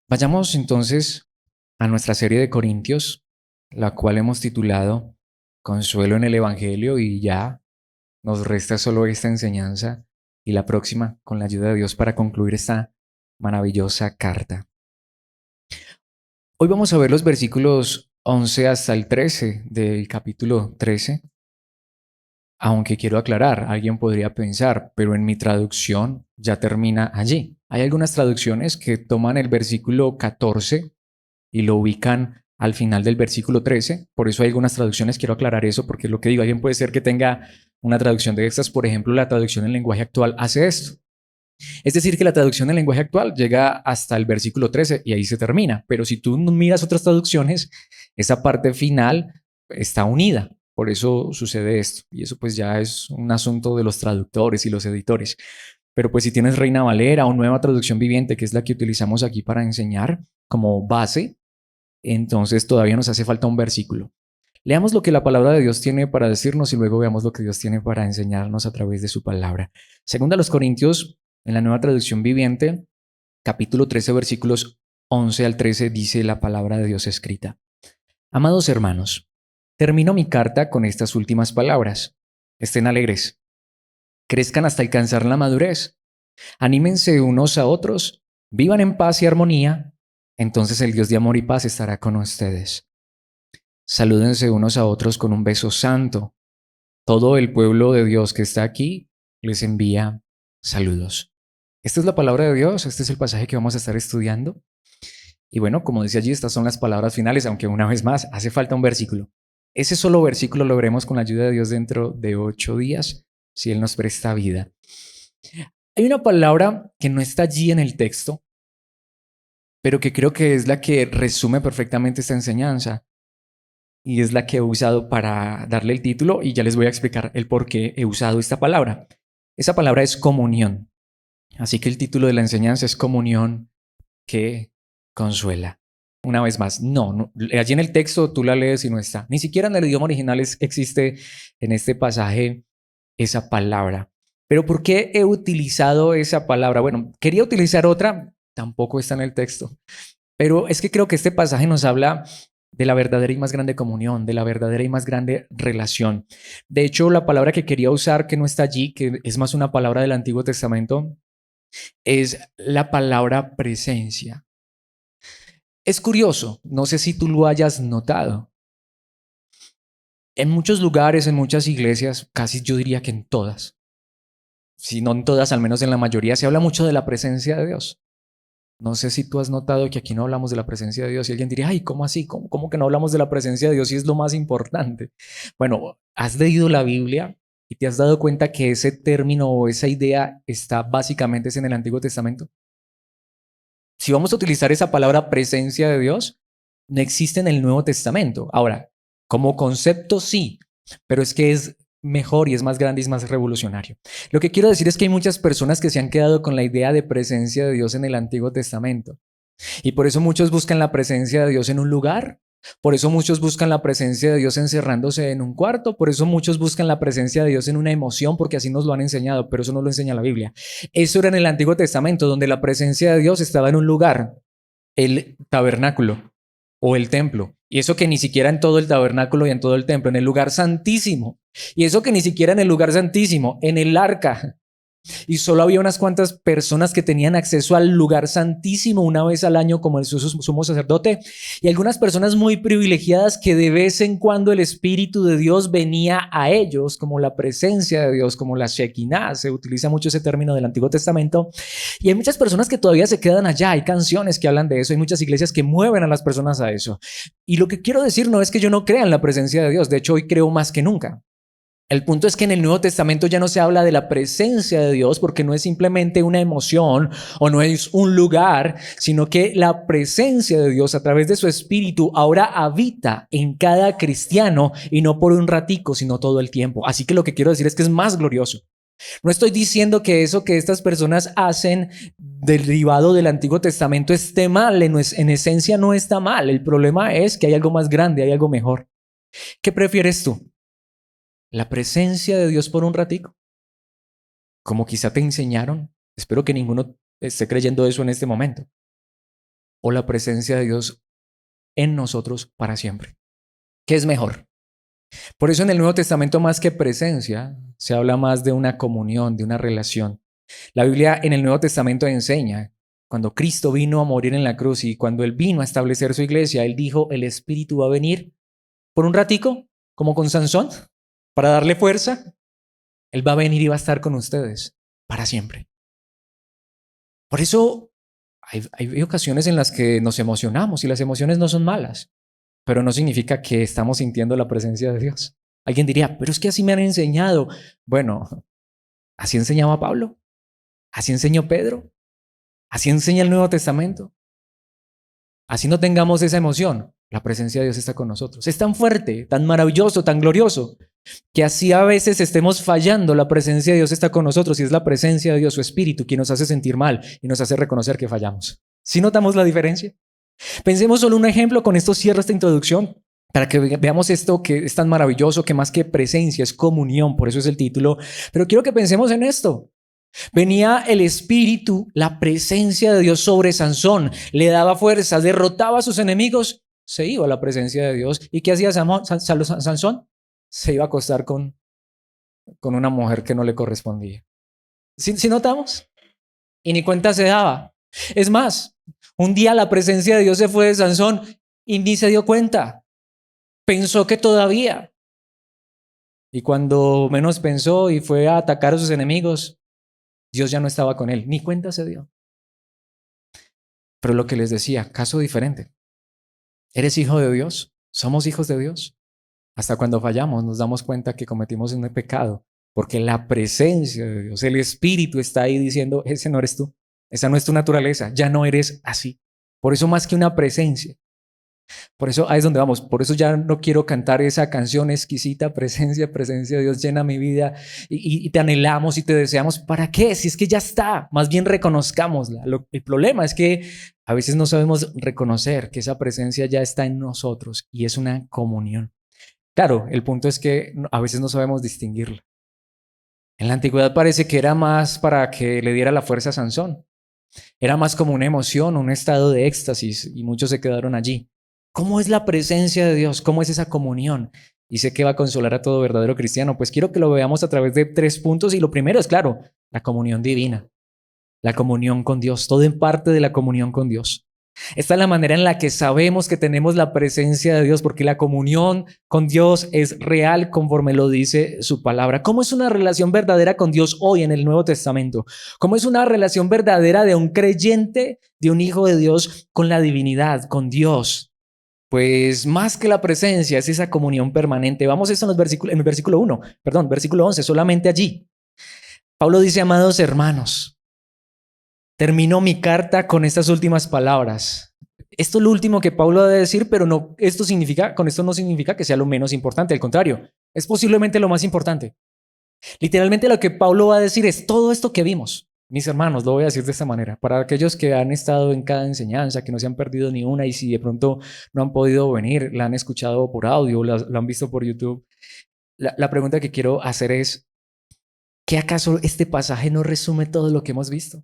Vayamos entonces a nuestra serie de Corintios, la cual hemos titulado Consuelo en el Evangelio, y ya nos resta solo esta enseñanza y la próxima con la ayuda de Dios para concluir esta maravillosa carta. Hoy vamos a ver los versículos 11 hasta el 13 del capítulo 13. Aunque quiero aclarar, alguien podría pensar, pero en mi traducción ya termina allí. Hay algunas traducciones que toman el versículo 14 y lo ubican al final del versículo 13. Por eso hay algunas traducciones, quiero aclarar eso, porque lo que digo, alguien puede ser que tenga una traducción de estas. Por ejemplo, la traducción en lenguaje actual hace esto. Es decir, que la traducción en lenguaje actual llega hasta el versículo 13 y ahí se termina. Pero si tú miras otras traducciones, esa parte final está unida. Por eso sucede esto. Y eso pues ya es un asunto de los traductores y los editores. Pero pues si tienes Reina Valera o Nueva Traducción Viviente, que es la que utilizamos aquí para enseñar como base, entonces todavía nos hace falta un versículo. Leamos lo que la palabra de Dios tiene para decirnos y luego veamos lo que Dios tiene para enseñarnos a través de su palabra. Segunda a los Corintios, en la Nueva Traducción Viviente, capítulo 13, versículos 11 al 13, dice la palabra de Dios escrita. Amados hermanos, termino mi carta con estas últimas palabras. Estén alegres, crezcan hasta alcanzar la madurez, anímense unos a otros, vivan en paz y armonía, entonces el Dios de amor y paz estará con ustedes. Salúdense unos a otros con un beso santo. Todo el pueblo de Dios que está aquí les envía saludos. Esta es la palabra de Dios, este es el pasaje que vamos a estar estudiando. Y bueno, como dice allí, estas son las palabras finales, aunque una vez más hace falta un versículo. Ese solo versículo lo veremos con la ayuda de Dios dentro de 8 días, si Él nos presta vida. Hay una palabra que no está allí en el texto, pero que creo que es la que resume perfectamente esta enseñanza. Y es la que he usado para darle el título, y ya les voy a explicar el por qué he usado esta palabra. Esa palabra es comunión. Así que el título de la enseñanza es Comunión que consuela. Una vez más, no, allí en el texto tú la lees y no está. Ni siquiera en el idioma original existe en este pasaje esa palabra. Pero ¿por qué he utilizado esa palabra? Bueno, quería utilizar otra, tampoco está en el texto. Pero es que creo que este pasaje nos habla de la verdadera y más grande comunión, de la verdadera y más grande relación. De hecho, la palabra que quería usar, que no está allí, que es más una palabra del Antiguo Testamento, es la palabra presencia. Es curioso, no sé si tú lo hayas notado. En muchos lugares, en muchas iglesias, casi yo diría que en todas, si no en todas, al menos en la mayoría, se habla mucho de la presencia de Dios. No sé si tú has notado que aquí no hablamos de la presencia de Dios y alguien diría, ay, ¿cómo así? ¿Cómo que no hablamos de la presencia de Dios y es lo más importante? Bueno, ¿has leído la Biblia y te has dado cuenta que ese término o esa idea está básicamente en el Antiguo Testamento? Si vamos a utilizar esa palabra presencia de Dios, no existe en el Nuevo Testamento. Ahora, como concepto sí, pero es que es mejor y es más grande y es más revolucionario. Lo que quiero decir es que hay muchas personas que se han quedado con la idea de presencia de Dios en el Antiguo Testamento. Y por eso muchos buscan la presencia de Dios en un lugar, por eso muchos buscan la presencia de Dios encerrándose en un cuarto, por eso muchos buscan la presencia de Dios en una emoción, porque así nos lo han enseñado, pero eso no lo enseña la Biblia. Eso era en el Antiguo Testamento, donde la presencia de Dios estaba en un lugar, el tabernáculo o el templo. Y eso que ni siquiera en todo el tabernáculo y en todo el templo, en el lugar santísimo. Y eso que ni siquiera en el lugar santísimo, en el arca. Y solo había unas cuantas personas que tenían acceso al lugar santísimo una vez al año como el sumo sacerdote, y algunas personas muy privilegiadas que de vez en cuando el Espíritu de Dios venía a ellos, como la presencia de Dios, como la Shekinah. Se utiliza mucho ese término del Antiguo Testamento, y hay muchas personas que todavía se quedan allá. Hay canciones que hablan de eso, hay muchas iglesias que mueven a las personas a eso. Y lo que quiero decir no es que yo no crea en la presencia de Dios, de hecho hoy creo más que nunca. El punto es que en el Nuevo Testamento ya no se habla de la presencia de Dios, porque no es simplemente una emoción o no es un lugar, sino que la presencia de Dios a través de su Espíritu ahora habita en cada cristiano, y no por un ratico, sino todo el tiempo. Así que lo que quiero decir es que es más glorioso. No estoy diciendo que eso que estas personas hacen derivado del Antiguo Testamento esté mal, en esencia no está mal. El problema es que hay algo más grande, hay algo mejor. ¿Qué prefieres tú? ¿La presencia de Dios por un ratico, como quizá te enseñaron? Espero que ninguno esté creyendo eso en este momento. o la presencia de Dios en nosotros para siempre? ¿Qué es mejor? Por eso en el Nuevo Testamento, más que presencia, se habla más de una comunión, de una relación. La Biblia en el Nuevo Testamento enseña, cuando Cristo vino a morir en la cruz y cuando Él vino a establecer su iglesia, Él dijo, el Espíritu va a venir por un ratico, como con Sansón, para darle fuerza. Él va a venir y va a estar con ustedes para siempre. Por eso hay ocasiones en las que nos emocionamos y las emociones no son malas, pero no significa que estamos sintiendo la presencia de Dios. Alguien diría, pero es que así me han enseñado. Bueno, así enseñaba Pablo, así enseñó Pedro, así enseña el Nuevo Testamento. Así no tengamos esa emoción, la presencia de Dios está con nosotros. Es tan fuerte, tan maravilloso, tan glorioso, que así a veces estemos fallando, la presencia de Dios está con nosotros y es la presencia de Dios, su Espíritu, quien nos hace sentir mal y nos hace reconocer que fallamos. ¿Sí notamos la diferencia? Pensemos solo un ejemplo, con esto cierro esta introducción, para que veamos esto que es tan maravilloso, que más que presencia es comunión, por eso es el título, pero quiero que pensemos en esto. Venía el Espíritu, la presencia de Dios sobre Sansón, le daba fuerzas, derrotaba a sus enemigos, se iba a la presencia de Dios. ¿Y qué hacía Sansón? Se iba a acostar con una mujer que no le correspondía. ¿Sí notamos? Y ni cuenta se daba. Es más, un día la presencia de Dios se fue de Sansón y ni se dio cuenta. Pensó que todavía. Y cuando menos pensó y fue a atacar a sus enemigos, Dios ya no estaba con él, ni cuenta se dio. Pero lo que les decía, caso diferente. ¿Eres hijo de Dios? ¿Somos hijos de Dios? Hasta cuando fallamos nos damos cuenta que cometimos un pecado, porque la presencia de Dios, el Espíritu está ahí diciendo, ese no eres tú, esa no es tu naturaleza, ya no eres así. Por eso más que una presencia, por eso ahí es donde vamos, por eso ya no quiero cantar esa canción exquisita, presencia, presencia de Dios llena mi vida y te anhelamos y te deseamos. ¿Para qué? Si es que ya está, más bien reconozcámosla. El problema es que a veces no sabemos reconocer que esa presencia ya está en nosotros y es una comunión. Claro, el punto es que a veces no sabemos distinguirla. En la antigüedad parece que era más para que le diera la fuerza a Sansón. Era más como una emoción, un estado de éxtasis y muchos se quedaron allí. ¿Cómo es la presencia de Dios? ¿Cómo es esa comunión? Y sé que va a consolar a todo verdadero cristiano. Pues quiero que lo veamos a través de 3 puntos y lo primero es, claro, la comunión divina, la comunión con Dios, todo en parte de la comunión con Dios. Esta es la manera en la que sabemos que tenemos la presencia de Dios, porque la comunión con Dios es real conforme lo dice su palabra. ¿Cómo es una relación verdadera con Dios hoy en el Nuevo Testamento? ¿Cómo es una relación verdadera de un creyente, de un hijo de Dios con la divinidad, con Dios? Pues más que la presencia es esa comunión permanente. Vamos a esto en el versículo 1, versículo 11, solamente allí. Pablo dice, amados hermanos, termino mi carta con estas últimas palabras. Esto es lo último que Pablo debe decir, pero no, con esto no significa que sea lo menos importante. Al contrario, es posiblemente lo más importante. Literalmente lo que Pablo va a decir es todo esto que vimos. Mis hermanos, lo voy a decir de esta manera. Para aquellos que han estado en cada enseñanza, que no se han perdido ni una y si de pronto no han podido venir, la han escuchado por audio, la han visto por YouTube. La pregunta que quiero hacer es, ¿qué acaso este pasaje no resume todo lo que hemos visto?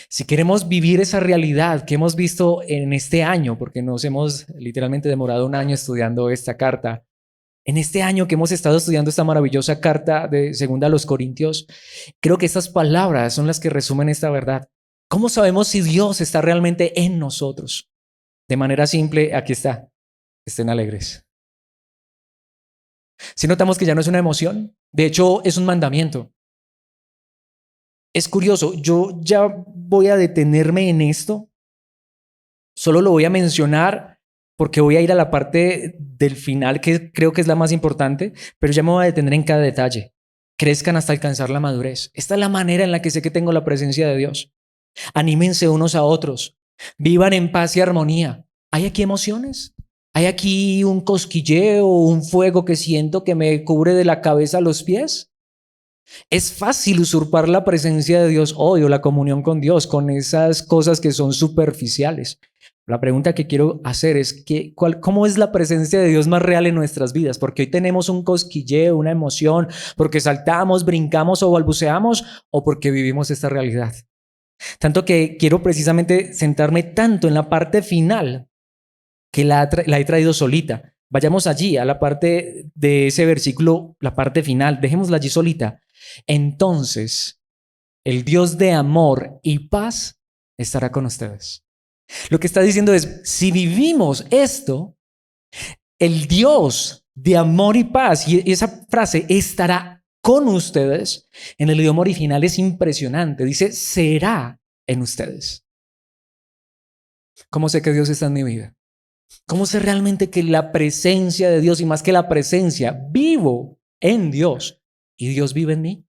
Si queremos vivir esa realidad que hemos visto en este año, porque nos hemos literalmente demorado un año estudiando esta carta, en este año que hemos estado estudiando esta maravillosa carta de Segunda a los Corintios, creo que estas palabras son las que resumen esta verdad. ¿Cómo sabemos si Dios está realmente en nosotros? De manera simple, aquí está. Estén alegres. Si notamos que ya no es una emoción, de hecho es un mandamiento. Es curioso, yo ya voy a detenerme en esto. Solo lo voy a mencionar porque voy a ir a la parte del final que creo que es la más importante, pero ya me voy a detener en cada detalle. Crezcan hasta alcanzar la madurez. Esta es la manera en la que sé que tengo la presencia de Dios. Anímense unos a otros. Vivan en paz y armonía. ¿Hay aquí emociones? ¿Hay aquí un cosquilleo, un fuego que siento que me cubre de la cabeza a los pies? Es fácil usurpar la presencia de Dios hoy o la comunión con Dios con esas cosas que son superficiales. La pregunta que quiero hacer es ¿cómo es la presencia de Dios más real en nuestras vidas? Porque hoy tenemos un cosquilleo, una emoción, porque saltamos, brincamos o balbuceamos o porque vivimos esta realidad. Tanto que quiero precisamente sentarme tanto en la parte final que la he traído solita. Vayamos allí, a la parte de ese versículo, la parte final, dejémosla allí solita. Entonces, el Dios de amor y paz estará con ustedes. Lo que está diciendo es, si vivimos esto, el Dios de amor y paz, y esa frase estará con ustedes, en el idioma original es impresionante. Dice, será en ustedes. ¿Cómo sé que Dios está en mi vida? ¿Cómo sé realmente que la presencia de Dios, y más que la presencia, vivo en Dios y Dios vive en mí?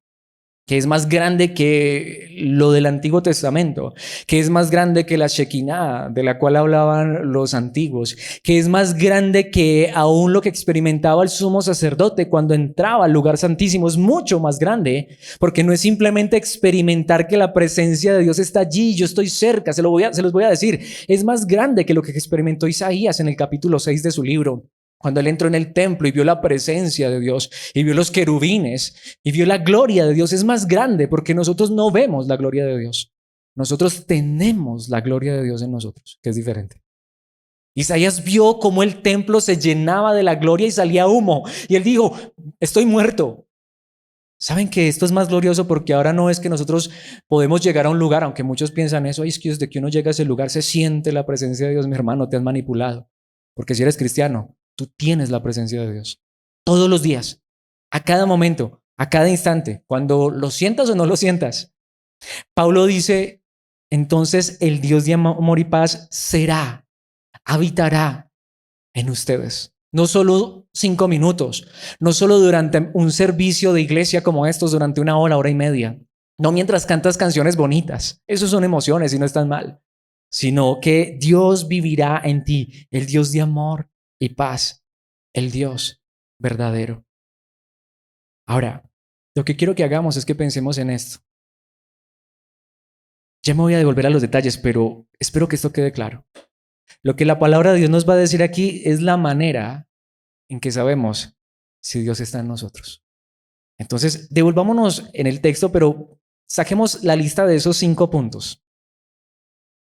Que es más grande que lo del Antiguo Testamento, que es más grande que la Shekinah, de la cual hablaban los antiguos, que es más grande que aún lo que experimentaba el sumo sacerdote cuando entraba al lugar santísimo. Es mucho más grande, porque no es simplemente experimentar que la presencia de Dios está allí, yo estoy cerca, se los voy a decir. Es más grande que lo que experimentó Isaías en el capítulo 6 de su libro. Cuando él entró en el templo y vio la presencia de Dios y vio los querubines y vio la gloria de Dios, es más grande porque nosotros no vemos la gloria de Dios. Nosotros tenemos la gloria de Dios en nosotros, que es diferente. Isaías vio cómo el templo se llenaba de la gloria y salía humo. Y él dijo, estoy muerto. ¿Saben que esto es más glorioso? Porque ahora no es que nosotros podemos llegar a un lugar, aunque muchos piensan eso, es que desde que uno llega a ese lugar se siente la presencia de Dios. Mi hermano, te has manipulado. Porque si eres cristiano, tú tienes la presencia de Dios. Todos los días, a cada momento, a cada instante, cuando lo sientas o no lo sientas. Pablo dice, entonces el Dios de amor y paz será, habitará en ustedes. No solo 5 minutos, no solo durante un servicio de iglesia como estos, durante 1 hora, hora y media, no mientras cantas canciones bonitas, eso son emociones y no están mal, sino que Dios vivirá en ti, el Dios de amor y paz, el Dios verdadero. Ahora, lo que quiero que hagamos es que pensemos en esto. Ya me voy a devolver a los detalles, pero espero que esto quede claro. Lo que la palabra de Dios nos va a decir aquí es la manera en que sabemos si Dios está en nosotros. Entonces, devolvámonos en el texto, pero saquemos la lista de esos 5 puntos.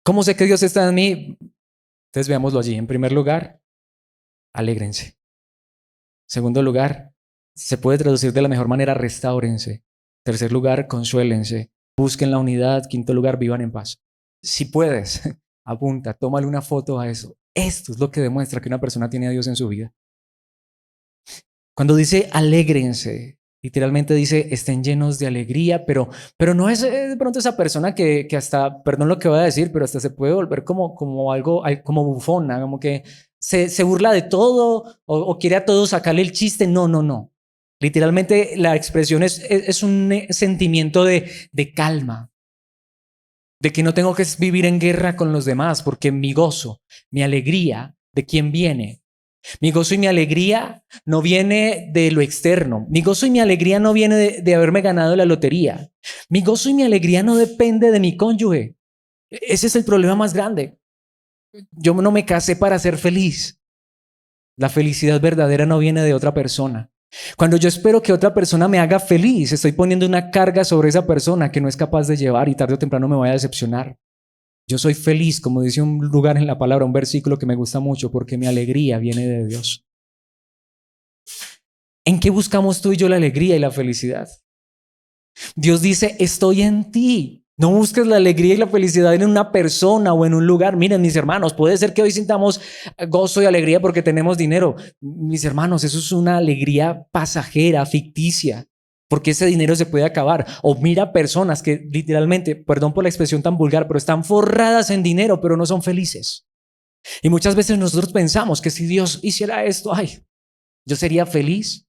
¿Cómo sé que Dios está en mí? Entonces veámoslo allí. En primer lugar, alégrense. Segundo lugar, se puede traducir de la mejor manera, restáurense. Tercer lugar, consuélense. Busquen la unidad. Quinto lugar, vivan en paz. Si puedes, apunta, tómale una foto a eso. Esto es lo que demuestra que una persona tiene a Dios en su vida. Cuando dice alégrense, literalmente dice estén llenos de alegría, pero no es de pronto esa persona que hasta, perdón lo que voy a decir, pero hasta se puede volver como algo, como bufona, como que se burla de todo o quiere a todos sacarle el chiste. No, no, no. Literalmente la expresión es un sentimiento de calma, de que no tengo que vivir en guerra con los demás, porque mi gozo, mi alegría, ¿de quién viene? Mi gozo y mi alegría no viene de lo externo. Mi gozo y mi alegría no viene de haberme ganado la lotería. Mi gozo y mi alegría no depende de mi cónyuge. Ese es el problema más grande. Yo no me casé para ser feliz. La felicidad verdadera no viene de otra persona. Cuando yo espero que otra persona me haga feliz, estoy poniendo una carga sobre esa persona que no es capaz de llevar y tarde o temprano me voy a decepcionar. Yo soy feliz, como dice un lugar en la palabra, un versículo que me gusta mucho, porque mi alegría viene de Dios. ¿En qué buscamos tú y yo la alegría y la felicidad? Dios dice, estoy en ti. No busques la alegría y la felicidad en una persona o en un lugar. Miren, mis hermanos, puede ser que hoy sintamos gozo y alegría porque tenemos dinero. Mis hermanos, eso es una alegría pasajera, ficticia, porque ese dinero se puede acabar. O mira personas que literalmente, perdón por la expresión tan vulgar, pero están forradas en dinero, pero no son felices. Y muchas veces nosotros pensamos que si Dios hiciera esto, ay, yo sería feliz.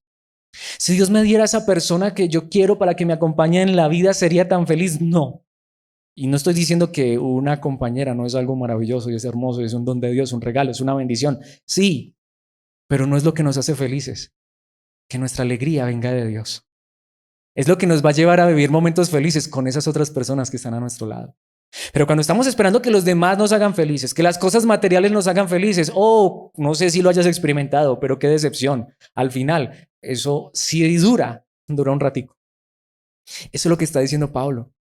Si Dios me diera esa persona que yo quiero para que me acompañe en la vida, ¿sería tan feliz? No. Y no estoy diciendo que una compañera no es algo maravilloso y es hermoso, es un don de Dios, un regalo, es una bendición. Sí, pero no es lo que nos hace felices. Que nuestra alegría venga de Dios. Es lo que nos va a llevar a vivir momentos felices con esas otras personas que están a nuestro lado. Pero cuando estamos esperando que los demás nos hagan felices, que las cosas materiales nos hagan felices, no sé si lo hayas experimentado, pero qué decepción. Al final, eso sí dura un ratico. Eso es lo que está diciendo Pablo.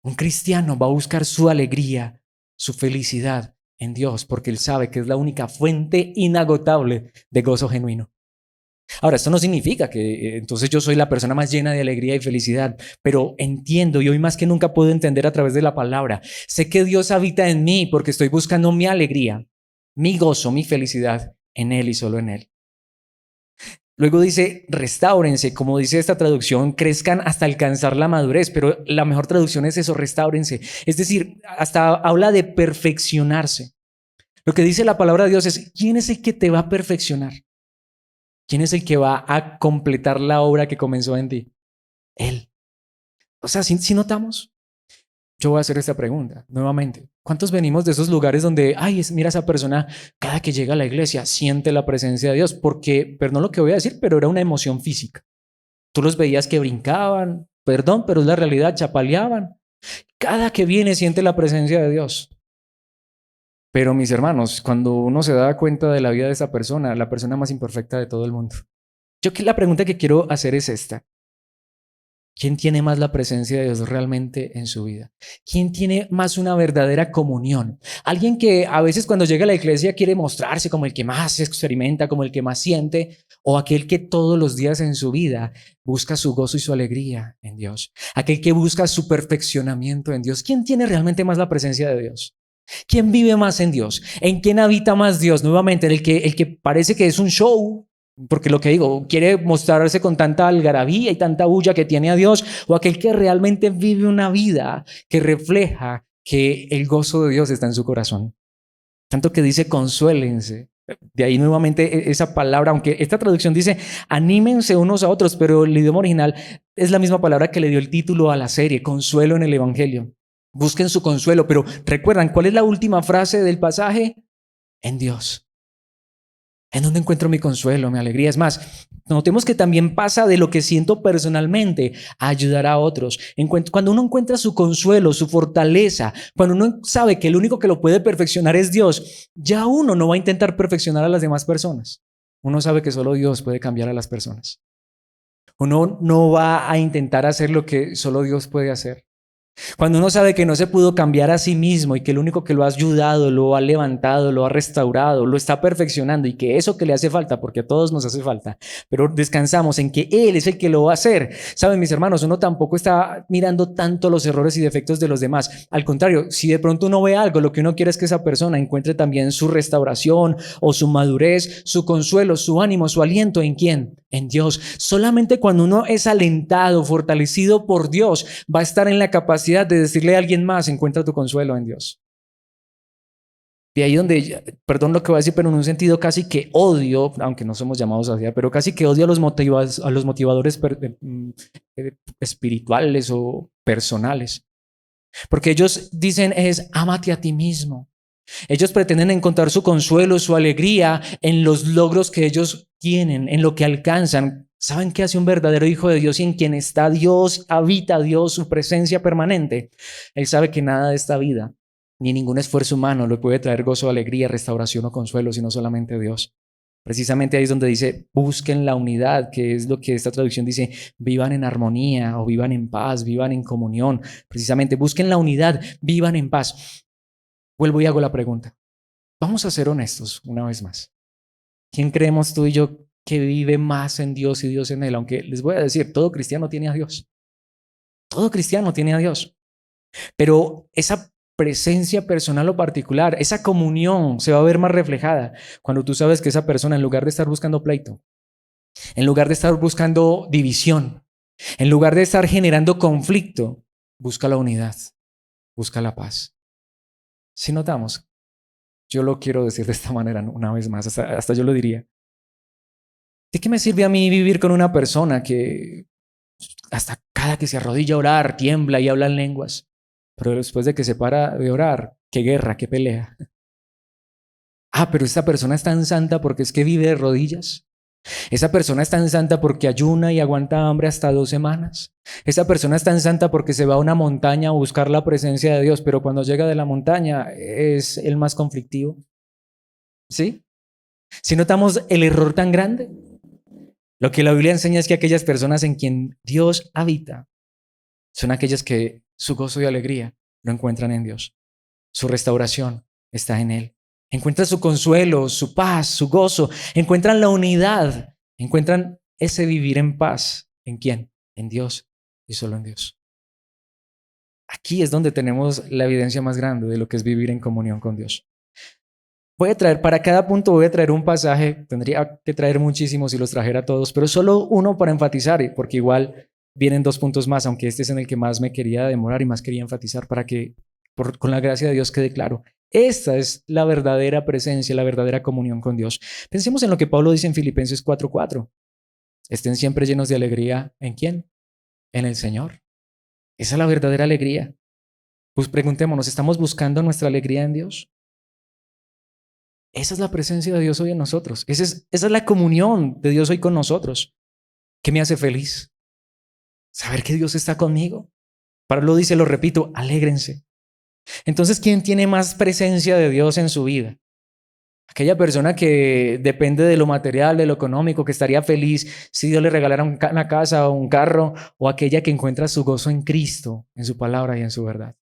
Un cristiano va a buscar su alegría, su felicidad en Dios, porque él sabe que es la única fuente inagotable de gozo genuino. Ahora, esto no significa que entonces yo soy la persona más llena de alegría y felicidad, pero entiendo y hoy más que nunca puedo entender a través de la palabra. Sé que Dios habita en mí porque estoy buscando mi alegría, mi gozo, mi felicidad en Él y solo en Él. Luego dice, restáurense, como dice esta traducción, crezcan hasta alcanzar la madurez, pero la mejor traducción es eso, restáurense. Es decir, hasta habla de perfeccionarse. Lo que dice la palabra de Dios es, ¿quién es el que te va a perfeccionar? ¿Quién es el que va a completar la obra que comenzó en ti? Él. O sea, si notamos, yo voy a hacer esta pregunta nuevamente. ¿Cuántos venimos de esos lugares donde, ay, mira esa persona, cada que llega a la iglesia siente la presencia de Dios? Porque, perdón lo que voy a decir, pero era una emoción física. Tú los veías que brincaban, perdón, pero es la realidad, chapaleaban. Cada que viene siente la presencia de Dios. Pero mis hermanos, cuando uno se da cuenta de la vida de esa persona, la persona más imperfecta de todo el mundo. La pregunta que quiero hacer es esta. ¿Quién tiene más la presencia de Dios realmente en su vida? ¿Quién tiene más una verdadera comunión? Alguien que a veces cuando llega a la iglesia quiere mostrarse como el que más experimenta, como el que más siente, o aquel que todos los días en su vida busca su gozo y su alegría en Dios. Aquel que busca su perfeccionamiento en Dios. ¿Quién tiene realmente más la presencia de Dios? ¿Quién vive más en Dios? ¿En quién habita más Dios? Nuevamente, el que parece que es un show, porque lo que digo, quiere mostrarse con tanta algarabía y tanta bulla que tiene a Dios, o aquel que realmente vive una vida que refleja que el gozo de Dios está en su corazón. Tanto que dice consuélense. De ahí nuevamente esa palabra, aunque esta traducción dice anímense unos a otros, pero el idioma original es la misma palabra que le dio el título a la serie, consuelo en el Evangelio. Busquen su consuelo, pero recuerdan, ¿cuál es la última frase del pasaje? En Dios. ¿En dónde encuentro mi consuelo, mi alegría? Es más, notemos que también pasa de lo que siento personalmente a ayudar a otros. Cuando uno encuentra su consuelo, su fortaleza, cuando uno sabe que el único que lo puede perfeccionar es Dios, ya uno no va a intentar perfeccionar a las demás personas. Uno sabe que solo Dios puede cambiar a las personas. Uno no va a intentar hacer lo que solo Dios puede hacer. Cuando uno sabe que no se pudo cambiar a sí mismo y que el único que lo ha ayudado, lo ha levantado, lo ha restaurado, lo está perfeccionando y que eso que le hace falta, porque a todos nos hace falta, pero descansamos en que Él es el que lo va a hacer. Saben, mis hermanos, uno tampoco está mirando tanto los errores y defectos de los demás. Al contrario, si de pronto uno ve algo, lo que uno quiere es que esa persona encuentre también su restauración o su madurez, su consuelo, su ánimo, su aliento. ¿En quién? En Dios. Solamente cuando uno es alentado, fortalecido por Dios, va a estar en la capacidad de decirle a alguien más, encuentra tu consuelo en Dios. De ahí donde, perdón lo que voy a decir, pero en un sentido casi que odio, aunque no somos llamados hacia, pero casi que odio a los motivadores espirituales o personales. Porque ellos dicen es, ámate a ti mismo. Ellos pretenden encontrar su consuelo, su alegría en los logros que ellos tienen, en lo que alcanzan. ¿Saben qué hace un verdadero hijo de Dios y en quien está Dios, habita Dios, su presencia permanente? Él sabe que nada de esta vida, ni ningún esfuerzo humano le puede traer gozo, alegría, restauración o consuelo, sino solamente Dios. Precisamente ahí es donde dice, busquen la unidad, que es lo que esta traducción dice, vivan en armonía o vivan en paz, vivan en comunión. Precisamente, busquen la unidad, vivan en paz. Vuelvo y hago la pregunta. Vamos a ser honestos una vez más. ¿Quién creemos tú y yo que vive más en Dios y Dios en él? Aunque les voy a decir, todo cristiano tiene a Dios. Todo cristiano tiene a Dios. Pero esa presencia personal o particular, esa comunión se va a ver más reflejada cuando tú sabes que esa persona, en lugar de estar buscando pleito, en lugar de estar buscando división, en lugar de estar generando conflicto, busca la unidad, busca la paz. Si notamos, yo lo quiero decir de esta manera una vez más, hasta yo lo diría. ¿De qué me sirve a mí vivir con una persona que hasta cada que se arrodilla a orar tiembla y habla en lenguas? Pero después de que se para de orar, qué guerra, qué pelea. Ah, pero esta persona es tan santa porque es que vive de rodillas. Esa persona es tan santa porque ayuna y aguanta hambre hasta 2 semanas. Esa persona es tan santa porque se va a una montaña a buscar la presencia de Dios, pero cuando llega de la montaña es el más conflictivo. ¿Sí? Si notamos el error tan grande, lo que la Biblia enseña es que aquellas personas en quien Dios habita son aquellas que su gozo y alegría lo encuentran en Dios. Su restauración está en Él. Encuentran su consuelo, su paz, su gozo. Encuentran la unidad. Encuentran ese vivir en paz. ¿En quién? En Dios y solo en Dios. Aquí es donde tenemos la evidencia más grande de lo que es vivir en comunión con Dios. Voy a traer, para cada punto voy a traer un pasaje. Tendría que traer muchísimos si los trajera todos, pero solo uno para enfatizar, porque igual vienen 2 puntos más, aunque este es en el que más me quería demorar y más quería enfatizar para que con la gracia de Dios quede claro. Esta es la verdadera presencia, la verdadera comunión con Dios. Pensemos en lo que Pablo dice en Filipenses 4:4. Estén siempre llenos de alegría. ¿En quién? En el Señor. Esa es la verdadera alegría. Pues preguntémonos, ¿estamos buscando nuestra alegría en Dios? Esa es la presencia de Dios hoy en nosotros. Esa es la comunión de Dios hoy con nosotros. ¿Qué me hace feliz? Saber que Dios está conmigo. Pablo dice, lo repito, alégrense. Entonces, ¿quién tiene más presencia de Dios en su vida? Aquella persona que depende de lo material, de lo económico, que estaría feliz si Dios le regalara una casa o un carro, o aquella que encuentra su gozo en Cristo, en su palabra y en su verdad.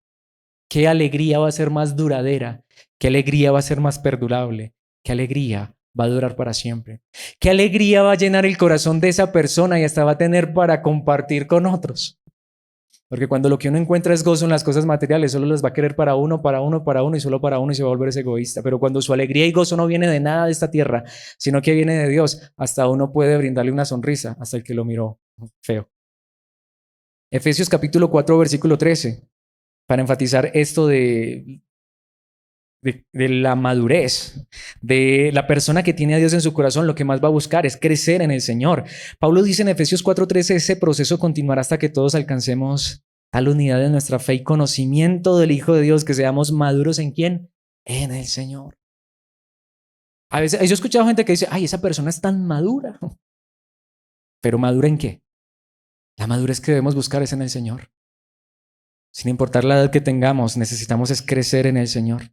¿Qué alegría va a ser más duradera? ¿Qué alegría va a ser más perdurable? ¿Qué alegría va a durar para siempre? ¿Qué alegría va a llenar el corazón de esa persona y hasta va a tener para compartir con otros? Porque cuando lo que uno encuentra es gozo en las cosas materiales, solo las va a querer para uno y solo para uno y se va a volver egoísta. Pero cuando su alegría y gozo no viene de nada de esta tierra, sino que viene de Dios, hasta uno puede brindarle una sonrisa hasta el que lo miró feo. Efesios capítulo 4, versículo 13, para enfatizar esto de la madurez, de la persona que tiene a Dios en su corazón, lo que más va a buscar es crecer en el Señor. Pablo dice en Efesios 4:13, ese proceso continuará hasta que todos alcancemos tal unidad de nuestra fe y conocimiento del Hijo de Dios, que seamos maduros ¿en quién? En el Señor. A veces yo he escuchado gente que dice, ay, esa persona es tan madura. ¿Pero madura en qué? La madurez que debemos buscar es en el Señor. Sin importar la edad que tengamos, necesitamos es crecer en el Señor.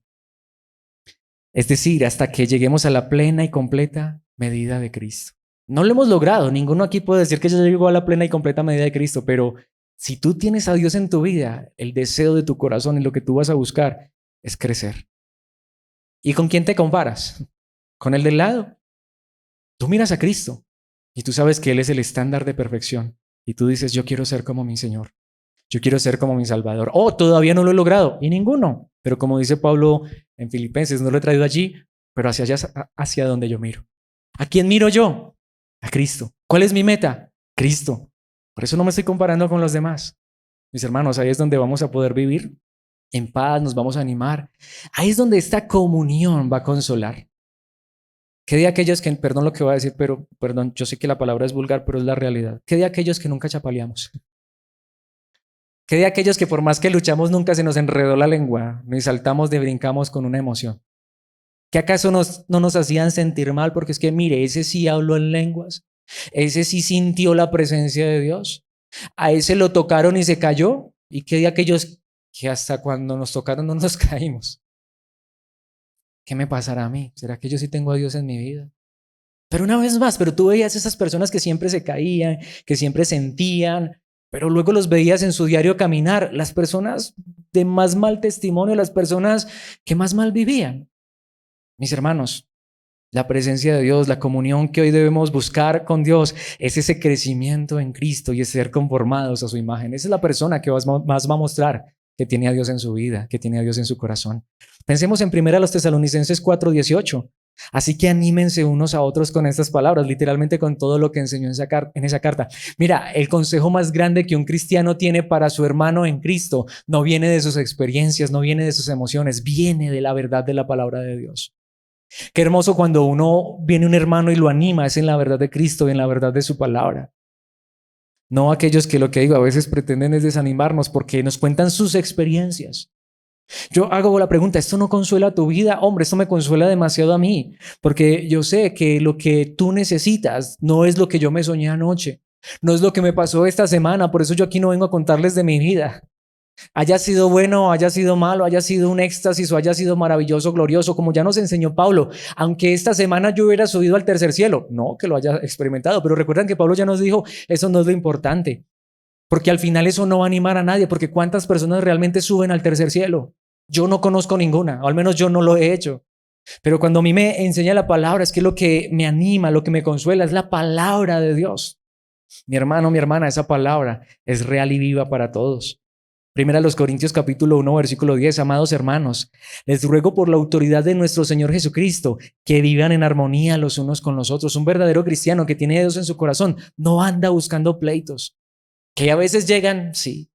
Es decir, hasta que lleguemos a la plena y completa medida de Cristo. No lo hemos logrado, ninguno aquí puede decir que ya llegó a la plena y completa medida de Cristo, pero si tú tienes a Dios en tu vida, el deseo de tu corazón y lo que tú vas a buscar es crecer. ¿Y con quién te comparas? ¿Con el del lado? Tú miras a Cristo y tú sabes que Él es el estándar de perfección y tú dices, yo quiero ser como mi Señor. Yo quiero ser como mi Salvador. Oh, todavía no lo he logrado. Y ninguno. Pero como dice Pablo en Filipenses, no lo he traído allí, pero hacia allá, hacia donde yo miro. ¿A quién miro yo? A Cristo. ¿Cuál es mi meta? Cristo. Por eso no me estoy comparando con los demás. Mis hermanos, ahí es donde vamos a poder vivir en paz, nos vamos a animar. Ahí es donde esta comunión va a consolar. ¿Qué de aquellos que, perdón lo que voy a decir, pero perdón, yo sé que la palabra es vulgar, pero es la realidad. ¿Qué de aquellos que nunca chapaleamos? ¿Qué de aquellos que por más que luchamos nunca se nos enredó la lengua, ni saltamos de brincamos con una emoción? ¿Qué acaso no nos hacían sentir mal? Porque es que mire, ese sí habló en lenguas, ese sí sintió la presencia de Dios, a ese lo tocaron y se cayó. ¿Y qué de aquellos que hasta cuando nos tocaron no nos caímos? ¿Qué me pasará a mí? ¿Será que yo sí tengo a Dios en mi vida? Pero una vez más, pero tú veías esas personas que siempre se caían, que siempre sentían, pero luego los veías en su diario caminar, las personas de más mal testimonio, las personas que más mal vivían. Mis hermanos, la presencia de Dios, la comunión que hoy debemos buscar con Dios es ese crecimiento en Cristo y es ser conformados a su imagen. Esa es la persona que más va a mostrar que tiene a Dios en su vida, que tiene a Dios en su corazón. Pensemos en 1 Tesalonicenses 4:18. Así que anímense unos a otros con estas palabras, literalmente con todo lo que enseñó en esa carta. Mira, el consejo más grande que un cristiano tiene para su hermano en Cristo no viene de sus experiencias, no viene de sus emociones, viene de la verdad de la palabra de Dios. Qué hermoso cuando viene un hermano y lo anima, es en la verdad de Cristo y en la verdad de su palabra. No aquellos que lo que digo a veces pretenden es desanimarnos porque nos cuentan sus experiencias. Yo hago la pregunta, ¿esto no consuela tu vida? Hombre, esto me consuela demasiado a mí, porque yo sé que lo que tú necesitas no es lo que yo me soñé anoche, no es lo que me pasó esta semana, por eso yo aquí no vengo a contarles de mi vida. Haya sido bueno, haya sido malo, haya sido un éxtasis o haya sido maravilloso, glorioso, como ya nos enseñó Pablo, aunque esta semana yo hubiera subido al tercer cielo, no que lo haya experimentado, pero recuerdan que Pablo ya nos dijo, eso no es lo importante. Porque al final eso no va a animar a nadie, porque ¿cuántas personas realmente suben al tercer cielo? Yo no conozco ninguna, o al menos yo no lo he hecho. Pero cuando a mí me enseña la palabra, es que lo que me anima, lo que me consuela es la palabra de Dios. Mi hermano, mi hermana, esa palabra es real y viva para todos. Primera a los Corintios capítulo 1, versículo 10, amados hermanos, les ruego por la autoridad de nuestro Señor Jesucristo que vivan en armonía los unos con los otros. Un verdadero cristiano que tiene a Dios en su corazón no anda buscando pleitos, que a veces llegan, sí,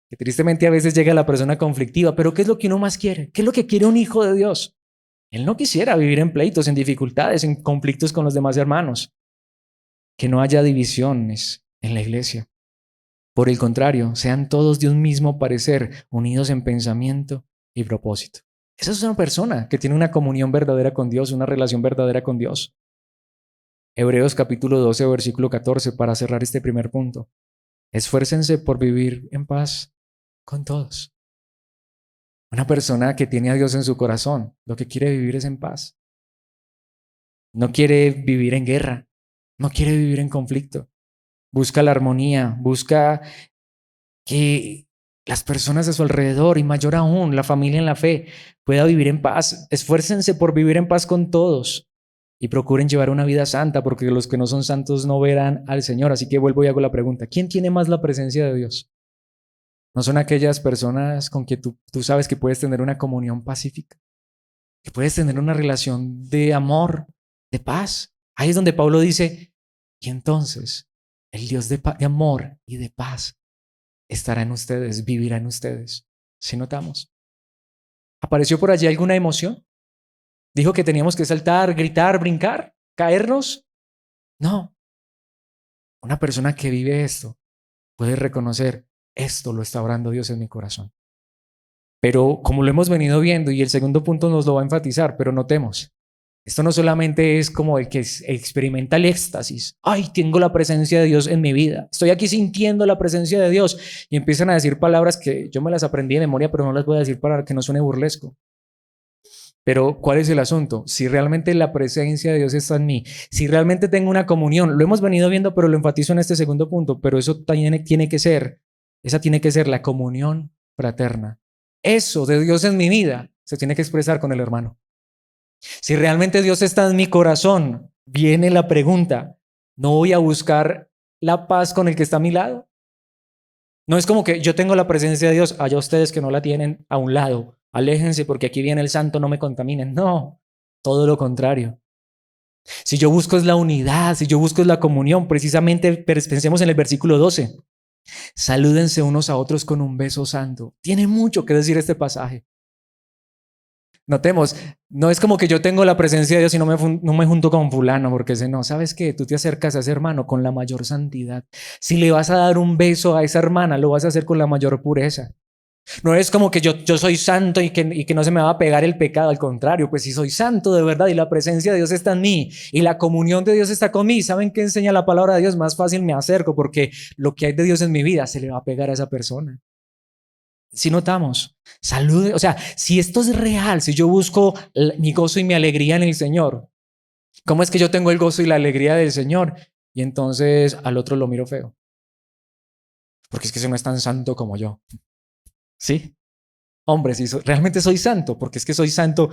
que tristemente a veces llega la persona conflictiva, pero ¿qué es lo que uno más quiere? ¿Qué es lo que quiere un hijo de Dios? Él no quisiera vivir en pleitos, en dificultades, en conflictos con los demás hermanos, que no haya divisiones en la iglesia. Por el contrario, sean todos de un mismo parecer, unidos en pensamiento y propósito. Esa es una persona que tiene una comunión verdadera con Dios, una relación verdadera con Dios. Hebreos capítulo 12, versículo 14, para cerrar este primer punto. Esfuércense por vivir en paz con todos. Una persona que tiene a Dios en su corazón, lo que quiere vivir es en paz. No quiere vivir en guerra, no quiere vivir en conflicto. Busca la armonía, busca que las personas a su alrededor y mayor aún, la familia en la fe, pueda vivir en paz. Esfuércense por vivir en paz con todos y procuren llevar una vida santa, porque los que no son santos no verán al Señor. Así que vuelvo y hago la pregunta, ¿quién tiene más la presencia de Dios? ¿No son aquellas personas con que tú sabes que puedes tener una comunión pacífica, que puedes tener una relación de amor, de paz? Ahí es donde Pablo dice, y entonces el Dios de amor y de paz estará en ustedes, vivirá en ustedes. ¿Sí notamos? ¿Apareció por allí alguna emoción? ¿Dijo que teníamos que saltar, gritar, brincar, caernos? No. Una persona que vive esto puede reconocer, esto lo está orando Dios en mi corazón. Pero como lo hemos venido viendo, y el segundo punto nos lo va a enfatizar, pero notemos, esto no solamente es como el que experimenta el éxtasis. Ay, tengo la presencia de Dios en mi vida. Estoy aquí sintiendo la presencia de Dios. Y empiezan a decir palabras que yo me las aprendí de memoria, pero no las voy a decir para que no suene burlesco. Pero ¿cuál es el asunto? Si realmente la presencia de Dios está en mí, si realmente tengo una comunión, lo hemos venido viendo, pero lo enfatizo en este segundo punto, pero eso también tiene que ser, esa tiene que ser la comunión fraterna. Eso de Dios en mi vida se tiene que expresar con el hermano. Si realmente Dios está en mi corazón, viene la pregunta, ¿no voy a buscar la paz con el que está a mi lado? No es como que yo tengo la presencia de Dios, allá ustedes que no la tienen a un lado, aléjense porque aquí viene el santo, no me contaminen. No, todo lo contrario. Si yo busco es la unidad, si yo busco es la comunión, precisamente pensemos en el versículo 12. Salúdense unos a otros con un beso santo. Tiene mucho que decir este pasaje. Notemos, no es como que yo tengo la presencia de Dios y no me junto con fulano, porque no, ¿sabes qué? Tú te acercas a ese hermano con la mayor santidad. Si le vas a dar un beso a esa hermana, lo vas a hacer con la mayor pureza. No es como que yo soy santo y que no se me va a pegar el pecado, al contrario, pues si soy santo de verdad y la presencia de Dios está en mí y la comunión de Dios está conmigo, ¿saben qué enseña la palabra de Dios? Más fácil me acerco porque lo que hay de Dios en mi vida se le va a pegar a esa persona. Si notamos, salud, o sea, si esto es real, si yo busco mi gozo y mi alegría en el Señor, ¿cómo es que yo tengo el gozo y la alegría del Señor? Y entonces al otro lo miro feo. Porque es que ese no es tan santo como yo. ¿Sí? Hombre, si realmente soy santo, porque es que soy santo.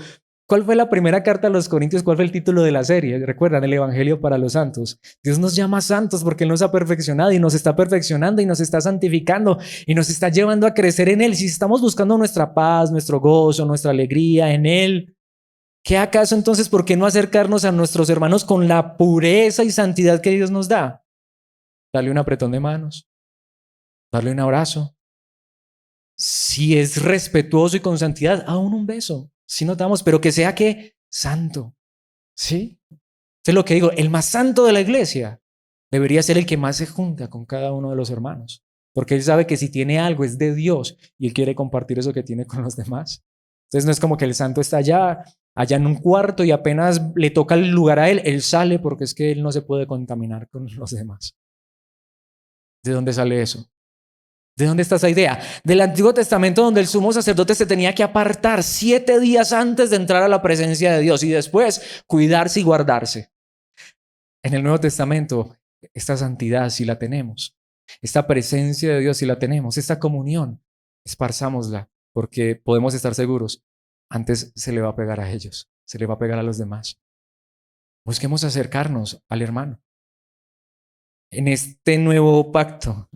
¿Cuál fue la primera carta a los Corintios? ¿Cuál fue el título de la serie? Recuerdan, el Evangelio para los santos. Dios nos llama santos porque Él nos ha perfeccionado y nos está perfeccionando y nos está santificando y nos está llevando a crecer en Él. Si estamos buscando nuestra paz, nuestro gozo, nuestra alegría en Él, ¿qué acaso entonces por qué no acercarnos a nuestros hermanos con la pureza y santidad que Dios nos da? Darle un apretón de manos, darle un abrazo. Si es respetuoso y con santidad, aún un beso. Si notamos, pero que sea que santo. ¿Sí? Es lo que digo, el más santo de la iglesia debería ser el que más se junta con cada uno de los hermanos. Porque él sabe que si tiene algo es de Dios y él quiere compartir eso que tiene con los demás. Entonces no es como que el santo está allá en un cuarto y apenas le toca el lugar a él, él sale porque es que él no se puede contaminar con los demás. ¿De dónde sale eso? ¿De dónde está esa idea? Del Antiguo Testamento, donde el sumo sacerdote se tenía que apartar 7 días antes de entrar a la presencia de Dios y después cuidarse y guardarse. En el Nuevo Testamento, esta santidad sí la tenemos. Esta presencia de Dios, si la tenemos, esta comunión, esparzámosla, porque podemos estar seguros, antes se le va a pegar a ellos, se le va a pegar a los demás. Busquemos acercarnos al hermano. En este nuevo pacto,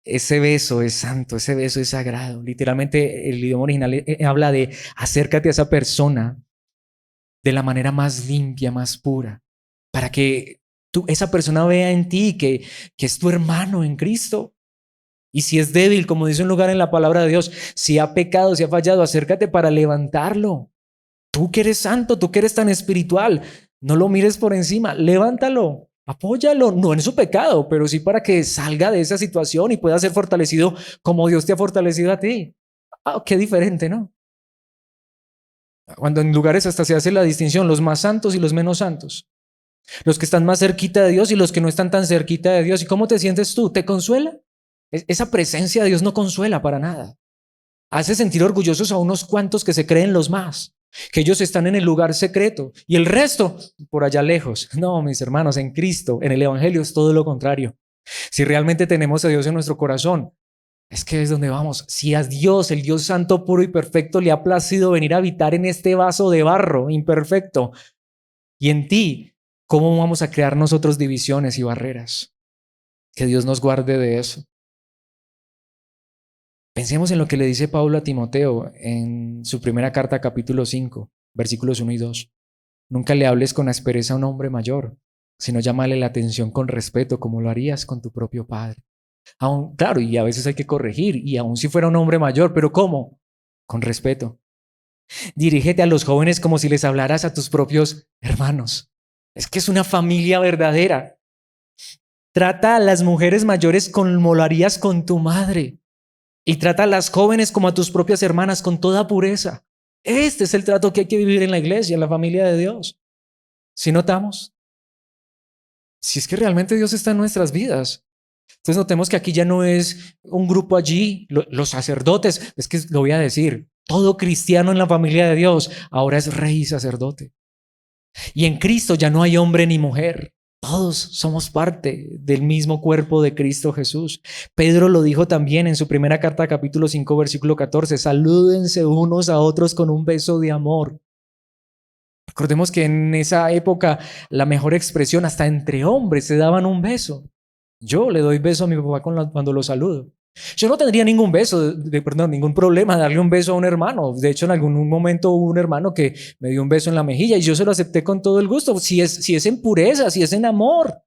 ese beso es santo, ese beso es sagrado. Literalmente el idioma original habla de acércate a esa persona de la manera más limpia, más pura, para que esa persona vea en ti que es tu hermano en Cristo. Y si es débil, como dice un lugar en la palabra de Dios, si ha pecado, si ha fallado, acércate para levantarlo. Tú que eres santo, tú que eres tan espiritual, no lo mires por encima, levántalo, apóyalo, no en su pecado, pero sí para que salga de esa situación y pueda ser fortalecido como Dios te ha fortalecido a ti. Qué diferente, ¿no? Cuando en lugares hasta se hace la distinción, los más santos y los menos santos, los que están más cerquita de Dios y los que no están tan cerquita de Dios. ¿Y cómo te sientes tú? ¿Te consuela? Esa presencia de Dios no consuela para nada. Hace sentir orgullosos a unos cuantos que se creen los más, que ellos están en el lugar secreto y el resto por allá lejos. No, mis hermanos, en Cristo, en el Evangelio es todo lo contrario. Si realmente tenemos a Dios en nuestro corazón, es que es donde vamos. Si a Dios, el Dios santo, puro y perfecto, le ha placido venir a habitar en este vaso de barro imperfecto y en ti, ¿cómo vamos a crear nosotros divisiones y barreras? Que Dios nos guarde de eso. Pensemos en lo que le dice Pablo a Timoteo en su primera carta, capítulo 5, versículos 1 y 2. Nunca le hables con aspereza a un hombre mayor, sino llámale la atención con respeto, como lo harías con tu propio padre. Claro, y a veces hay que corregir, y aun si fuera un hombre mayor, pero ¿cómo? Con respeto. Dirígete a los jóvenes como si les hablaras a tus propios hermanos. Es que es una familia verdadera. Trata a las mujeres mayores como lo harías con tu madre. Y trata a las jóvenes como a tus propias hermanas con toda pureza. Este es el trato que hay que vivir en la iglesia, en la familia de Dios. Si notamos, si es que realmente Dios está en nuestras vidas. Entonces notemos que aquí ya no es un grupo allí, los sacerdotes, es que lo voy a decir, todo cristiano en la familia de Dios ahora es rey y sacerdote. Y en Cristo ya no hay hombre ni mujer. Todos somos parte del mismo cuerpo de Cristo Jesús. Pedro lo dijo también en su primera carta, capítulo 5, versículo 14. Salúdense unos a otros con un beso de amor. Recordemos que en esa época la mejor expresión, hasta entre hombres, se daban un beso. Yo le doy beso a mi papá cuando lo saludo. Yo no tendría ningún ningún problema de darle un beso a un hermano. De hecho, en algún momento hubo un hermano que me dio un beso en la mejilla y yo se lo acepté con todo el gusto. Si es en pureza, si es en amor,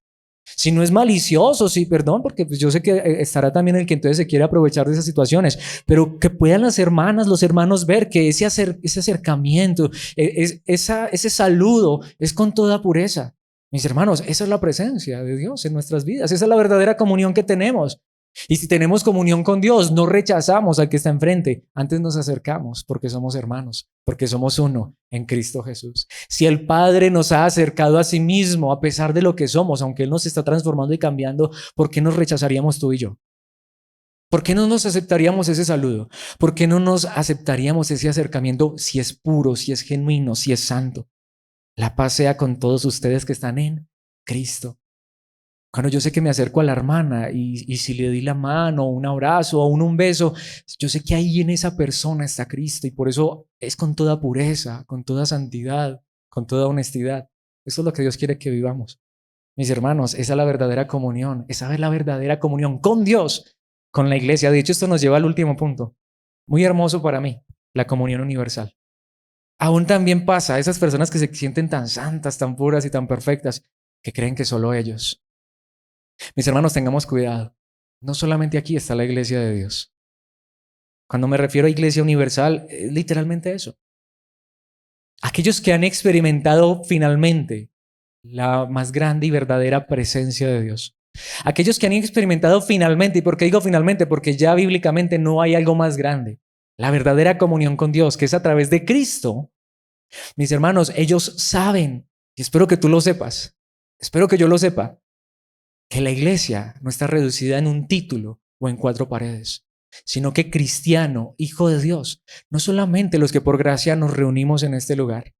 si no es malicioso, sí, perdón, porque pues yo sé que estará también el que entonces se quiere aprovechar de esas situaciones, pero que puedan las hermanas, los hermanos ver que ese acercamiento, ese saludo es con toda pureza. Mis hermanos, esa es la presencia de Dios en nuestras vidas, esa es la verdadera comunión que tenemos. Y si tenemos comunión con Dios, no rechazamos al que está enfrente, antes nos acercamos porque somos hermanos, porque somos uno en Cristo Jesús. Si el Padre nos ha acercado a sí mismo a pesar de lo que somos, aunque Él nos está transformando y cambiando, ¿por qué nos rechazaríamos tú y yo? ¿Por qué no nos aceptaríamos ese saludo? ¿Por qué no nos aceptaríamos ese acercamiento si es puro, si es genuino, si es santo? La paz sea con todos ustedes que están en Cristo. Cuando yo sé que me acerco a la hermana y si le di la mano, un abrazo o un beso, yo sé que ahí en esa persona está Cristo y por eso es con toda pureza, con toda santidad, con toda honestidad. Eso es lo que Dios quiere que vivamos. Mis hermanos, esa es la verdadera comunión, esa es la verdadera comunión con Dios, con la iglesia. De hecho, esto nos lleva al último punto, muy hermoso para mí, la comunión universal. Aún también pasa a esas personas que se sienten tan santas, tan puras y tan perfectas, que creen que solo ellos. Mis hermanos, tengamos cuidado. No solamente aquí está la iglesia de Dios. Cuando me refiero a iglesia universal, es literalmente eso. Aquellos que han experimentado finalmente la más grande y verdadera presencia de Dios. Aquellos que han experimentado finalmente, ¿y por qué digo finalmente? Porque ya bíblicamente no hay algo más grande. La verdadera comunión con Dios, que es a través de Cristo. Mis hermanos, ellos saben, y espero que tú lo sepas, espero que yo lo sepa, que la iglesia no está reducida en un título o en cuatro paredes, sino que cristiano, hijo de Dios, no solamente los que por gracia nos reunimos en este lugar,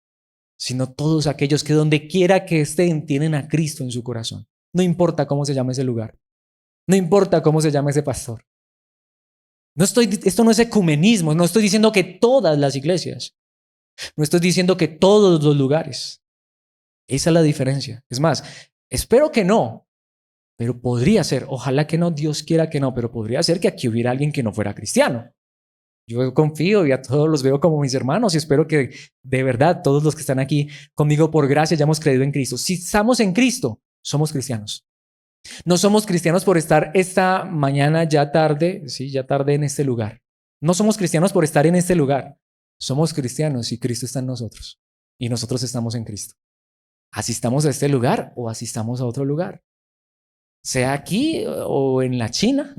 sino todos aquellos que donde quiera que estén tienen a Cristo en su corazón. No importa cómo se llame ese lugar. No importa cómo se llame ese pastor. Esto no es ecumenismo, no estoy diciendo que todas las iglesias, no estoy diciendo que todos los lugares. Esa es la diferencia. Es más, espero que no, pero podría ser, ojalá que no, Dios quiera que no, pero podría ser que aquí hubiera alguien que no fuera cristiano. Yo confío y a todos los veo como mis hermanos y espero que de verdad todos los que están aquí conmigo por gracia hayamos creído en Cristo. Si estamos en Cristo, somos cristianos. No somos cristianos por estar esta mañana ya tarde, sí, ya tarde en este lugar. No somos cristianos por estar en este lugar. Somos cristianos y Cristo está en nosotros y nosotros estamos en Cristo. Asistamos a este lugar o asistamos a otro lugar, sea aquí o en la China.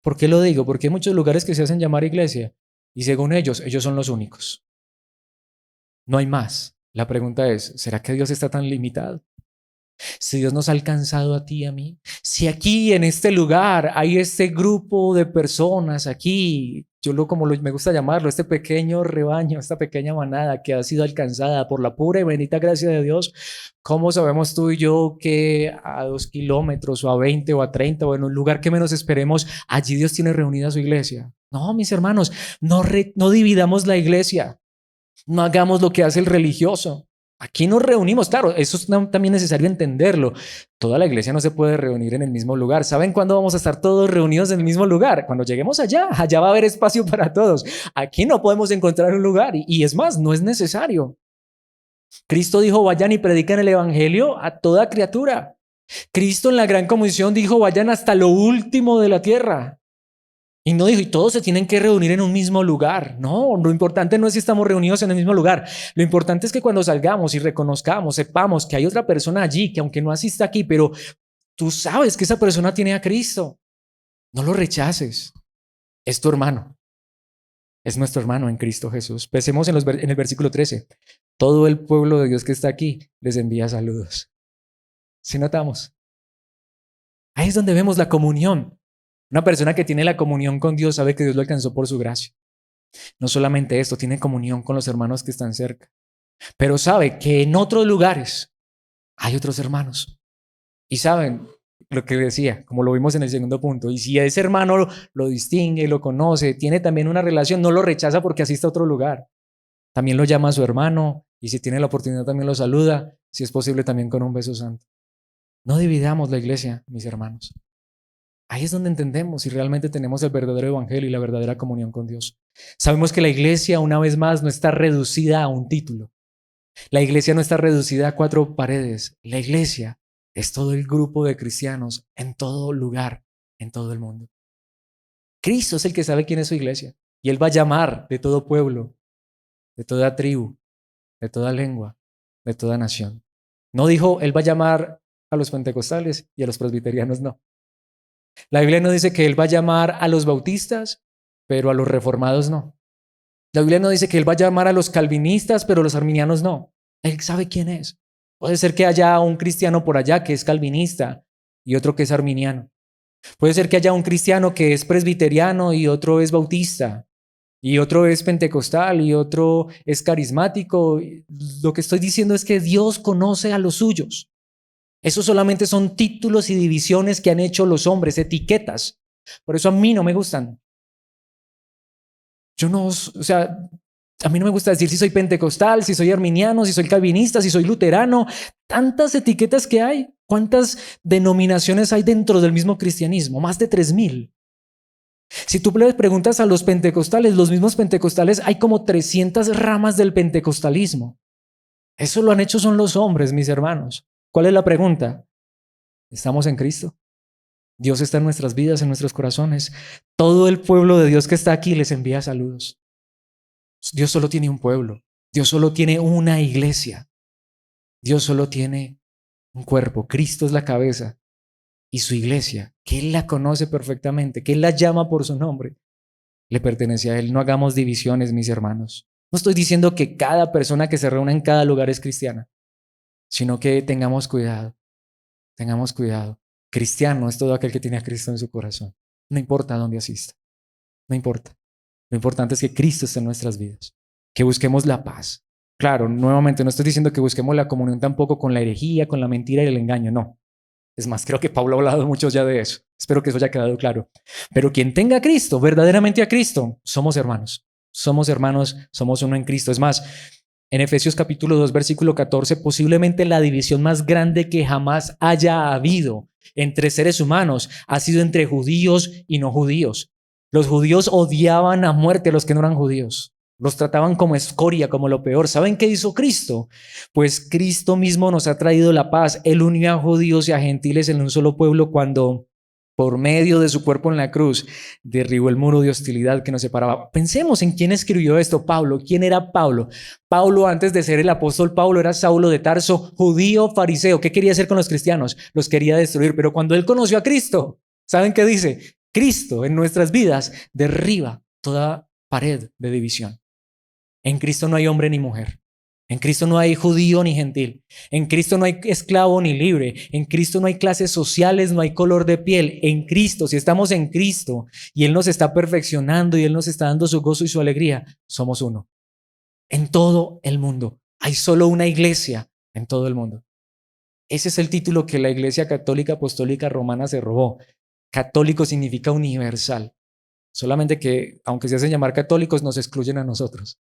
¿Por qué lo digo? Porque hay muchos lugares que se hacen llamar iglesia y según ellos son los únicos. No hay más. La pregunta es, ¿será que Dios está tan limitado? Si Dios nos ha alcanzado a ti y a mí, si aquí en este lugar hay este grupo de personas aquí, me gusta llamarlo, este pequeño rebaño, esta pequeña manada que ha sido alcanzada por la pura y bendita gracia de Dios, ¿cómo sabemos tú y yo que a 2 kilómetros o a 20 o a 30 o en un lugar que menos esperemos, allí Dios tiene reunida su iglesia? No, mis hermanos, no dividamos la iglesia, no hagamos lo que hace el religioso. Aquí nos reunimos, claro, eso es también necesario entenderlo. Toda la iglesia no se puede reunir en el mismo lugar. ¿Saben cuándo vamos a estar todos reunidos en el mismo lugar? Cuando lleguemos allá, allá va a haber espacio para todos. Aquí no podemos encontrar un lugar y es más, no es necesario. Cristo dijo, vayan y predican el evangelio a toda criatura. Cristo en la gran comisión dijo, vayan hasta lo último de la tierra. Y no dijo, y todos se tienen que reunir en un mismo lugar. No, lo importante no es si estamos reunidos en el mismo lugar. Lo importante es que cuando salgamos y reconozcamos, sepamos que hay otra persona allí, que aunque no asista aquí, pero tú sabes que esa persona tiene a Cristo. No lo rechaces. Es tu hermano. Es nuestro hermano en Cristo Jesús. Pensemos en el versículo 13. Todo el pueblo de Dios que está aquí les envía saludos. ¿Sí notamos? Ahí es donde vemos la comunión. Una persona que tiene la comunión con Dios sabe que Dios lo alcanzó por su gracia. No solamente esto, tiene comunión con los hermanos que están cerca, pero sabe que en otros lugares hay otros hermanos. Y saben lo que decía, como lo vimos en el segundo punto, y si ese hermano lo distingue, lo conoce, tiene también una relación, no lo rechaza porque asiste a otro lugar. También lo llama a su hermano y si tiene la oportunidad también lo saluda, si es posible también con un beso santo. No dividamos la iglesia, mis hermanos. Ahí es donde entendemos si realmente tenemos el verdadero evangelio y la verdadera comunión con Dios. Sabemos que la iglesia, una vez más, no está reducida a un título. La iglesia no está reducida a 4 paredes. La iglesia es todo el grupo de cristianos en todo lugar, en todo el mundo. Cristo es el que sabe quién es su iglesia y Él va a llamar de todo pueblo, de toda tribu, de toda lengua, de toda nación. No dijo, Él va a llamar a los pentecostales y a los presbiterianos, no. La Biblia no dice que Él va a llamar a los bautistas, pero a los reformados no. La Biblia no dice que Él va a llamar a los calvinistas, pero a los arminianos no. Él sabe quién es. Puede ser que haya un cristiano por allá que es calvinista y otro que es arminiano. Puede ser que haya un cristiano que es presbiteriano y otro es bautista y otro es pentecostal y otro es carismático. Lo que estoy diciendo es que Dios conoce a los suyos. Eso solamente son títulos y divisiones que han hecho los hombres, etiquetas. Por eso a mí no me gustan. A mí no me gusta decir si soy pentecostal, si soy arminiano, si soy calvinista, si soy luterano. Tantas etiquetas que hay. ¿Cuántas denominaciones hay dentro del mismo cristianismo? Más de 3,000. Si tú le preguntas a los pentecostales, los mismos pentecostales, hay como 300 ramas del pentecostalismo. Eso lo han hecho son los hombres, mis hermanos. ¿Cuál es la pregunta? ¿Estamos en Cristo? Dios está en nuestras vidas, en nuestros corazones. Todo el pueblo de Dios que está aquí les envía saludos. Dios solo tiene un pueblo. Dios solo tiene una iglesia. Dios solo tiene un cuerpo. Cristo es la cabeza. Y su iglesia, que Él la conoce perfectamente, que Él la llama por su nombre, le pertenece a Él. No hagamos divisiones, mis hermanos. No estoy diciendo que cada persona que se reúna en cada lugar es cristiana, sino que tengamos cuidado. Tengamos cuidado. Cristiano es todo aquel que tiene a Cristo en su corazón. No importa dónde asista. No importa. Lo importante es que Cristo esté en nuestras vidas. Que busquemos la paz. Claro, nuevamente no estoy diciendo que busquemos la comunión tampoco con la herejía, con la mentira y el engaño. No. Es más, creo que Pablo ha hablado mucho ya de eso. Espero que eso haya quedado claro. Pero quien tenga a Cristo, verdaderamente a Cristo, somos hermanos. Somos hermanos, somos uno en Cristo. Es más, en Efesios capítulo 2, versículo 14, posiblemente la división más grande que jamás haya habido entre seres humanos ha sido entre judíos y no judíos. Los judíos odiaban a muerte a los que no eran judíos. Los trataban como escoria, como lo peor. ¿Saben qué hizo Cristo? Pues Cristo mismo nos ha traído la paz. Él unió a judíos y a gentiles en un solo pueblo cuando, por medio de su cuerpo en la cruz, derribó el muro de hostilidad que nos separaba. Pensemos en quién escribió esto. Pablo. ¿Quién era Pablo? Pablo, antes de ser el apóstol Pablo, era Saulo de Tarso, judío, fariseo. ¿Qué quería hacer con los cristianos? Los quería destruir. Pero cuando él conoció a Cristo, ¿saben qué dice? Cristo en nuestras vidas derriba toda pared de división. En Cristo no hay hombre ni mujer. En Cristo no hay judío ni gentil. En Cristo no hay esclavo ni libre. En Cristo no hay clases sociales, no hay color de piel. En Cristo, si estamos en Cristo y Él nos está perfeccionando y Él nos está dando su gozo y su alegría, somos uno. En todo el mundo. Hay solo una iglesia en todo el mundo. Ese es el título que la Iglesia Católica Apostólica Romana se robó. Católico significa universal. Solamente que, aunque se hacen llamar católicos, nos excluyen a nosotros.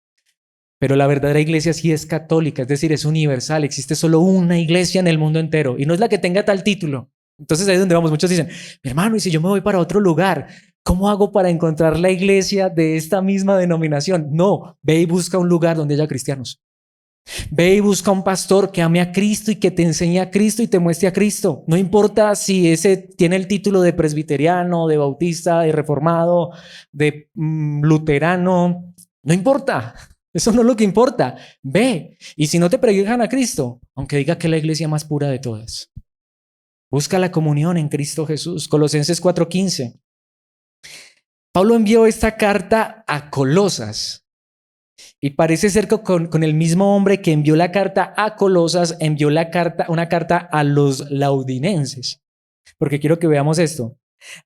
Pero la verdadera iglesia sí es católica, es decir, es universal. Existe solo una iglesia en el mundo entero y no es la que tenga tal título. Entonces ahí es donde vamos. Muchos dicen, mi hermano, ¿y si yo me voy para otro lugar? ¿Cómo hago para encontrar la iglesia de esta misma denominación? No, ve y busca un lugar donde haya cristianos. Ve y busca un pastor que ame a Cristo y que te enseñe a Cristo y te muestre a Cristo. No importa si ese tiene el título de presbiteriano, de bautista, de reformado, de luterano. No importa. Eso no es lo que importa. Ve. Y si no te predican a Cristo, aunque diga que es la iglesia más pura de todas, busca la comunión en Cristo Jesús. Colosenses 4:15. Pablo envió esta carta a Colosas. Y parece ser que con el mismo hombre que envió la carta a Colosas, envió una carta a los laudinenses. Porque quiero que veamos esto.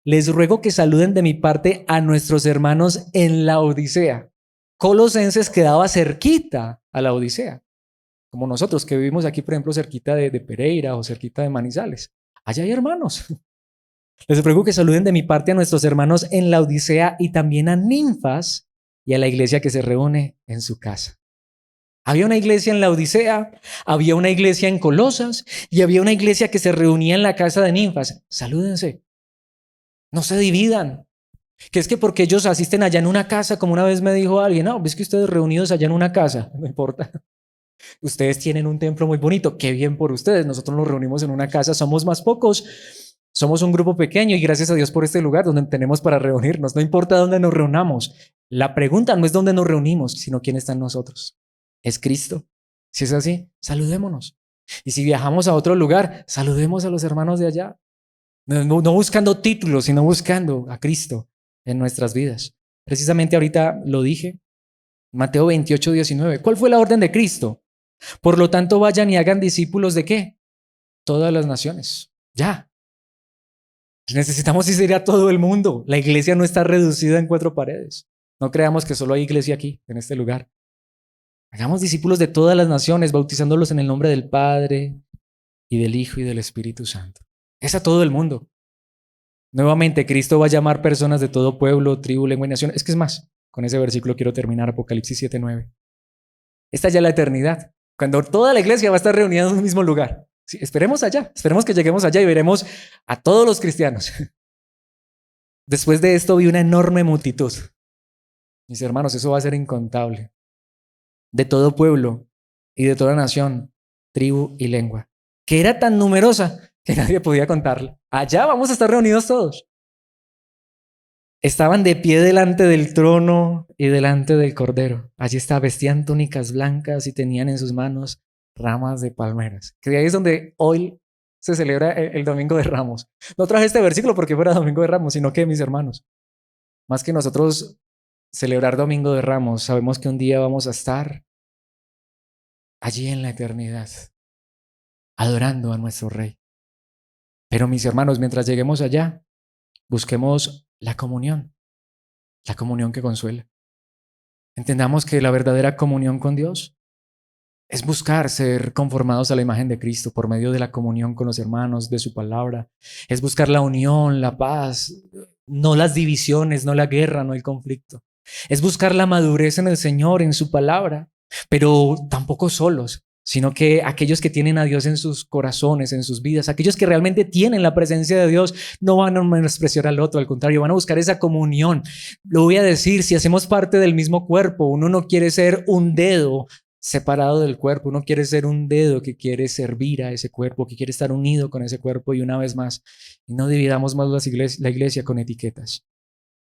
Les ruego que saluden de mi parte a nuestros hermanos en la Odisea. Colosenses quedaba cerquita a la Odisea, como nosotros que vivimos aquí, por ejemplo, cerquita de Pereira o cerquita de Manizales. Allá hay hermanos. Les ruego que saluden de mi parte a nuestros hermanos en la Odisea y también a Ninfas y a la iglesia que se reúne en su casa. Había una iglesia en la Odisea, había una iglesia en Colosas y había una iglesia que se reunía en la casa de Ninfas. Salúdense, no se dividan. Que es que porque ellos asisten allá en una casa, como una vez me dijo alguien, no, ves que ustedes reunidos allá en una casa, no importa. Ustedes tienen un templo muy bonito, qué bien por ustedes. Nosotros nos reunimos en una casa, somos más pocos, somos un grupo pequeño y gracias a Dios por este lugar donde tenemos para reunirnos. No importa dónde nos reunamos. La pregunta no es dónde nos reunimos, sino quién está en nosotros. Es Cristo. Si es así, saludémonos. Y si viajamos a otro lugar, saludemos a los hermanos de allá. No buscando títulos, sino buscando a Cristo en nuestras vidas. Precisamente ahorita lo dije, Mateo 28:19. ¿Cuál fue la orden de Cristo? Por lo tanto, vayan y hagan discípulos de ¿qué? Todas las naciones. Ya. Necesitamos ir a todo el mundo. La iglesia no está reducida en 4 paredes. No creamos que solo hay iglesia aquí, en este lugar. Hagamos discípulos de todas las naciones, bautizándolos en el nombre del Padre y del Hijo y del Espíritu Santo. Es a todo el mundo. Nuevamente, Cristo va a llamar personas de todo pueblo, tribu, lengua y nación. Es que es más, con ese versículo quiero terminar, Apocalipsis 7:9. Esta ya es la eternidad, cuando toda la iglesia va a estar reunida en un mismo lugar. Sí, esperemos allá, esperemos que lleguemos allá y veremos a todos los cristianos. Después de esto vi una enorme multitud. Mis hermanos, eso va a ser incontable. De todo pueblo y de toda nación, tribu y lengua, que era tan numerosa que nadie podía contarla. Allá vamos a estar reunidos todos. Estaban de pie delante del trono y delante del Cordero. Allí estaban, vestían túnicas blancas y tenían en sus manos ramas de palmeras. Que de ahí es donde hoy se celebra el Domingo de Ramos. No traje este versículo porque fuera Domingo de Ramos, sino que, mis hermanos, más que nosotros celebrar Domingo de Ramos, sabemos que un día vamos a estar allí en la eternidad, adorando a nuestro Rey. Pero mis hermanos, mientras lleguemos allá, busquemos la comunión que consuela. Entendamos que la verdadera comunión con Dios Es buscar ser conformados a la imagen de Cristo por medio de la comunión con los hermanos, de su palabra. Es buscar la unión, la paz, no las divisiones, no la guerra, no el conflicto. Es buscar la madurez en el Señor, en su palabra, pero tampoco solos, sino que aquellos que tienen a Dios en sus corazones, en sus vidas, aquellos que realmente tienen la presencia de Dios, no van a menospreciar al otro, al contrario, van a buscar esa comunión. Lo voy a decir, si hacemos parte del mismo cuerpo, uno no quiere ser un dedo separado del cuerpo, uno quiere ser un dedo que quiere servir a ese cuerpo, que quiere estar unido con ese cuerpo. Y una vez más, no dividamos más la iglesia con etiquetas,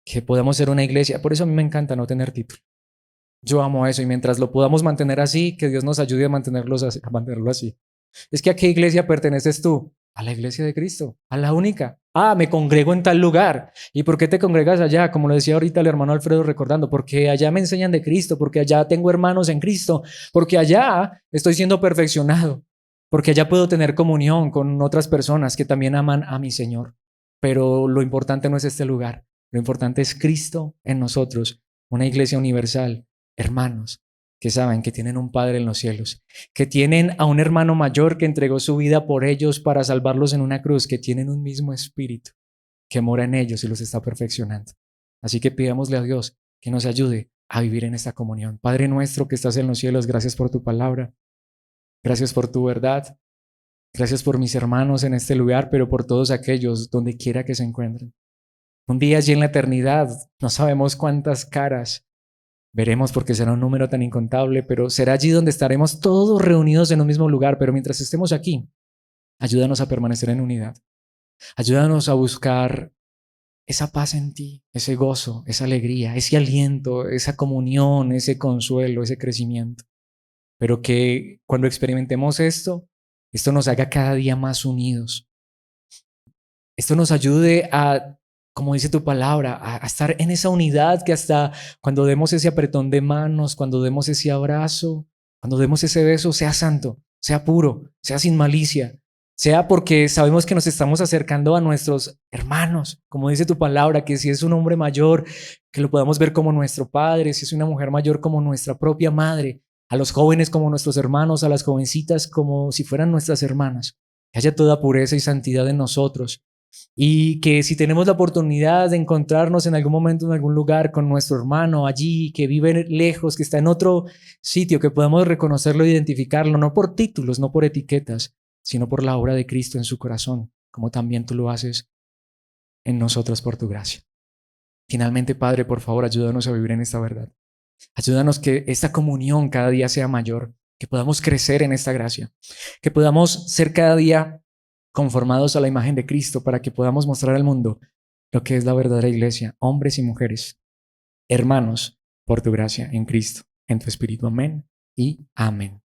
que podamos ser una iglesia. Por eso a mí me encanta no tener título. Yo amo eso, y mientras lo podamos mantener así, que Dios nos ayude a mantenerlo así. Es que ¿a qué iglesia perteneces tú? A la iglesia de Cristo, a la única. Ah, me congrego en tal lugar. ¿Y por qué te congregas allá? Como lo decía ahorita el hermano Alfredo recordando, porque allá me enseñan de Cristo, porque allá tengo hermanos en Cristo, porque allá estoy siendo perfeccionado, porque allá puedo tener comunión con otras personas que también aman a mi Señor. Pero lo importante no es este lugar, lo importante es Cristo en nosotros, una iglesia universal, hermanos que saben que tienen un Padre en los cielos, que tienen a un hermano mayor que entregó su vida por ellos para salvarlos en una cruz, que tienen un mismo espíritu que mora en ellos y los está perfeccionando. Así que pidámosle a Dios que nos ayude a vivir en esta comunión. Padre nuestro que estás en los cielos, gracias por tu palabra, gracias por tu verdad, gracias por mis hermanos en este lugar, pero por todos aquellos donde quiera que se encuentren. Un día allí en la eternidad, no sabemos cuántas caras veremos porque será un número tan incontable, pero será allí donde estaremos todos reunidos en un mismo lugar. Pero mientras estemos aquí, ayúdanos a permanecer en unidad. Ayúdanos a buscar esa paz en ti, ese gozo, esa alegría, ese aliento, esa comunión, ese consuelo, ese crecimiento. Pero que cuando experimentemos esto nos haga cada día más unidos. Esto nos ayude a, como dice tu palabra, a estar en esa unidad, que hasta cuando demos ese apretón de manos, cuando demos ese abrazo, cuando demos ese beso, sea santo, sea puro, sea sin malicia, sea porque sabemos que nos estamos acercando a nuestros hermanos, como dice tu palabra, que si es un hombre mayor, que lo podamos ver como nuestro padre, si es una mujer mayor como nuestra propia madre, a los jóvenes como nuestros hermanos, a las jovencitas como si fueran nuestras hermanas, que haya toda pureza y santidad en nosotros. Y que si tenemos la oportunidad de encontrarnos en algún momento en algún lugar con nuestro hermano allí, que vive lejos, que está en otro sitio, que podamos reconocerlo e identificarlo, no por títulos, no por etiquetas, sino por la obra de Cristo en su corazón, como también tú lo haces en nosotros por tu gracia. Finalmente, Padre, por favor, ayúdanos a vivir en esta verdad. Ayúdanos que esta comunión cada día sea mayor, que podamos crecer en esta gracia, que podamos ser cada día conformados a la imagen de Cristo para que podamos mostrar al mundo lo que es la verdadera iglesia, hombres y mujeres, hermanos, por tu gracia en Cristo, en tu Espíritu. Amén y amén.